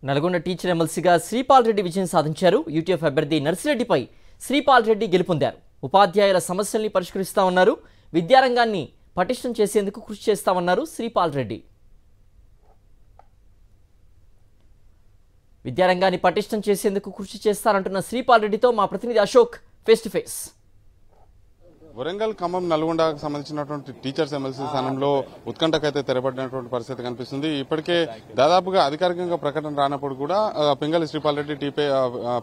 Nalgonda teacher ఎమ్మెల్సీగా శ్రీపాల్ రెడ్డి విజయం సాధించారు. యూటీఎఫ్ అభ్యర్థి నర్సిరెడ్డిపై శ్రీపాల్ రెడ్డి గెలుపొందారు. ఉపాధ్యాయుల సమస్యల్ని పరిష్కరిస్తామన్నారు. విద్యారంగాన్ని పటిష్టం చేసేందుకు కృషి చేస్తామన్నారు శ్రీపాల్ రెడ్డి. విద్యారంగాన్ని పటిష్టం చేసేందుకు కృషి చేస్తారంటున్న శ్రీపాల్ రెడ్డితో మా ప్రతినిధి Ashok face to face. Warangal, Khammam, నల్గొండకు సంబంధించినటువంటి టీచర్స్ ఎమ్మెల్సీ స్థానంలో ఉత్కంఠకైతే తెరపడినటువంటి పరిస్థితి కనిపిస్తుంది. ఇప్పటికే దాదాపుగా అధికారికంగా ప్రకటన రానప్పుడు కూడా పింగళి శ్రీపాల్ రెడ్డి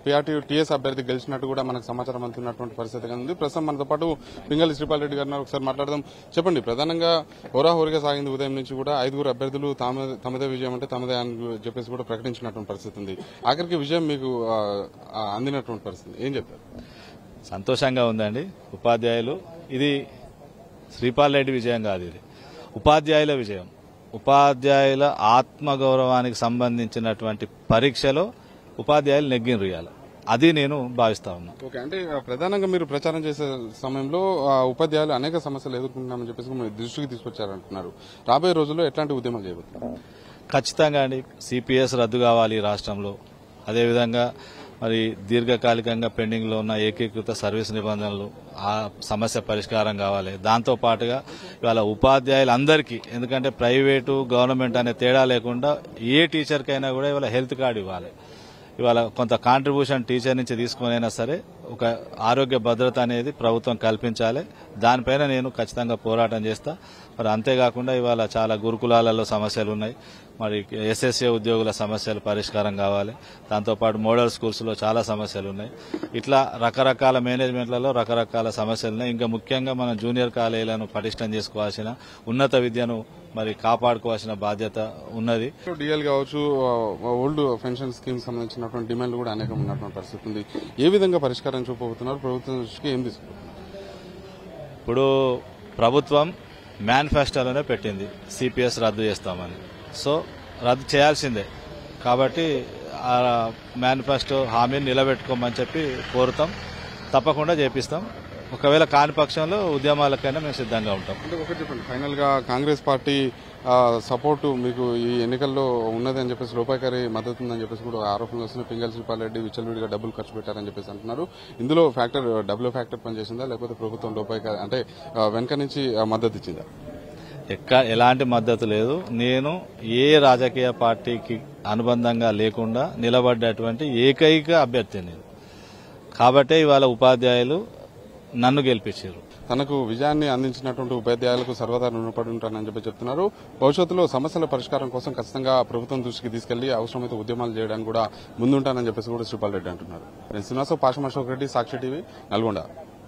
పీఆర్టీ టీఎస్ అభ్యర్థి గెలిచినట్టు కూడా మనకు సమాచారం అందుతున్నటువంటి పరిస్థితి ఉంది. ప్రస్తుతం మనతో పాటు పింగళి శ్రీపాల్ రెడ్డి గారిని ఒకసారి మాట్లాడదాం. చెప్పండి, ప్రధానంగా హోరాహోరీగా సాగింది ఉదయం నుంచి కూడా 5 అభ్యర్థులు తమదే విజయం అంటే తమదే అని చెప్పేసి కూడా ప్రకటించినటువంటి పరిస్థితి ఉంది. ఆఖరికి విజయం మీకు అందినటువంటి పరిస్థితి ఏం చెప్తారు? సంతోషంగా ఉందండి. ఉపాధ్యాయులు, ఇది శ్రీపాల్ రెడ్డి విజయం కాదు, ఇది ఉపాధ్యాయుల విజయం. ఉపాధ్యాయుల ఆత్మగౌరవానికి సంబంధించినటువంటి పరీక్షలో ఉపాధ్యాయులు నెగ్గినరు, అది నేను భావిస్తా ఉన్నా. ఓకే, అంటే ప్రధానంగా మీరు ప్రచారం చేసే సమయంలో ఉపాధ్యాయులు అనేక సమస్యలు ఎదుర్కొంటున్నామని చెప్పేసి మీరు దృష్టికి తీసుకొచ్చారంటున్నారు. రాబోయే రోజుల్లో ఎట్లాంటి ఉద్యమాలు చేయబోతున్నారు? ఖచ్చితంగా అండి, సిపిఎస్ రద్దు కావాలి రాష్ట్రంలో. అదేవిధంగా మరి దీర్ఘకాలికంగా పెండింగ్ లో ఉన్న ఏకీకృత సర్వీస్ నిబంధనలు, ఆ సమస్య పరిష్కారం కావాలి. దాంతో పాటుగా ఇవాళ ఉపాధ్యాయులందరికీ, ఎందుకంటే ప్రైవేటు గవర్నమెంట్ అనే తేడా లేకుండా ఏ టీచర్కైనా కూడా ఇవాళ హెల్త్ కార్డు ఇవ్వాలి. ఇవాళ కొంత కాంట్రిబ్యూషన్ టీచర్ నుంచి తీసుకునైనా సరే ఒక ఆరోగ్య భద్రత అనేది ప్రభుత్వం కల్పించాలి. దానిపైన నేను ఖచ్చితంగా పోరాటం చేస్తా. మరి అంతేకాకుండా ఇవాళ చాలా గురుకులాలలో సమస్యలు ఉన్నాయి. మరి ఎస్ఎస్ఏ ఉద్యోగుల సమస్యలు పరిష్కారం కావాలి. దాంతోపాటు మోడల్ స్కూల్స్ లో చాలా సమస్యలు ఉన్నాయి. ఇట్లా రకరకాల మేనేజ్మెంట్లలో రకరకాల సమస్యలు ఉన్నాయి. ఇంకా ముఖ్యంగా మనం జూనియర్ కాలేజీలను పటిష్టం చేసుకోవాల్సిన, ఉన్నత విద్యను మరి కాపాడుకోవాల్సిన బాధ్యత ఉన్నది. డిఎల్ కావచ్చు, ఓల్డ్ పెన్షన్ స్కీమ్ సంబంధించినటువంటి డిమాండ్లు కూడా అనేకం ఉన్నటువంటి పరిస్థితి ఉంది. ఏ విధంగా పరిష్కారం చూపబోతున్నారు? ప్రభుత్వం దృష్టికి ఏం తీసుకుంటారు? ఇప్పుడు ప్రభుత్వం మేనిఫెస్టోలోనే పెట్టింది సిపిఎస్ రద్దు చేస్తామని. సో రద్దు చేయాల్సిందే. కాబట్టి ఆ మేనిఫెస్టో హామీని నిలబెట్టుకోమని చెప్పి కోరుతాం. తప్పకుండా చేపిస్తాం. ఒకవేళ కాని పక్షంలో ఉద్యమాలకైనా మేము సిద్ధంగా ఉంటాం. అంటే ఒకటి చెప్పండి, ఫైనల్ గా కాంగ్రెస్ పార్టీ సపోర్టు మీకు ఈ ఎన్నికల్లో ఉన్నది అని చెప్పేసి, రూపాయికారి మద్దతు ఉందని చెప్పేసి కూడా ఆరోపణలు వస్తున్నాయి. పింగళి శ్రీపాల్ రెడ్డి విచ్చలవిడిగా డబ్బులు ఖర్చు పెట్టారని చెప్పేసి అంటున్నారు. ఇందులో డబ్బులు ఫ్యాక్టర్ పనిచేసిందా, లేకపోతే ప్రభుత్వం రూపాయికారి అంటే వెనక నుంచి మద్దతు ఇచ్చిందా? ఎలాంటి మద్దతు లేదు. నేను ఏ రాజకీయ పార్టీకి అనుబంధంగా లేకుండా నిలబడ్డటువంటి ఏకైక అభ్యర్థి నేను. కాబట్టే ఇవాళ ఉపాధ్యాయులు నన్ను గెలిపించారు. తనకు విజయాన్ని అందించినటువంటి ఉపాధ్యాయులకు సర్వదా రుణపడి ఉంటానని చెప్పి చెప్తున్నారు. భవిష్యత్తులో సమస్యల పరిష్కారం కోసం ఖచ్చితంగా ప్రభుత్వం దృష్టికి తీసుకెళ్లి అవసరమైతే ఉద్యమాలు చేయడానికి కూడా ముందుంటానని చెప్పేసి కూడా శ్రీపాల్ రెడ్డి అంటున్నారు. నేను శ్రీనివాసరావు, పాషం అశోక్ రెడ్డి, సాక్షి టీవీ, నల్గొండ.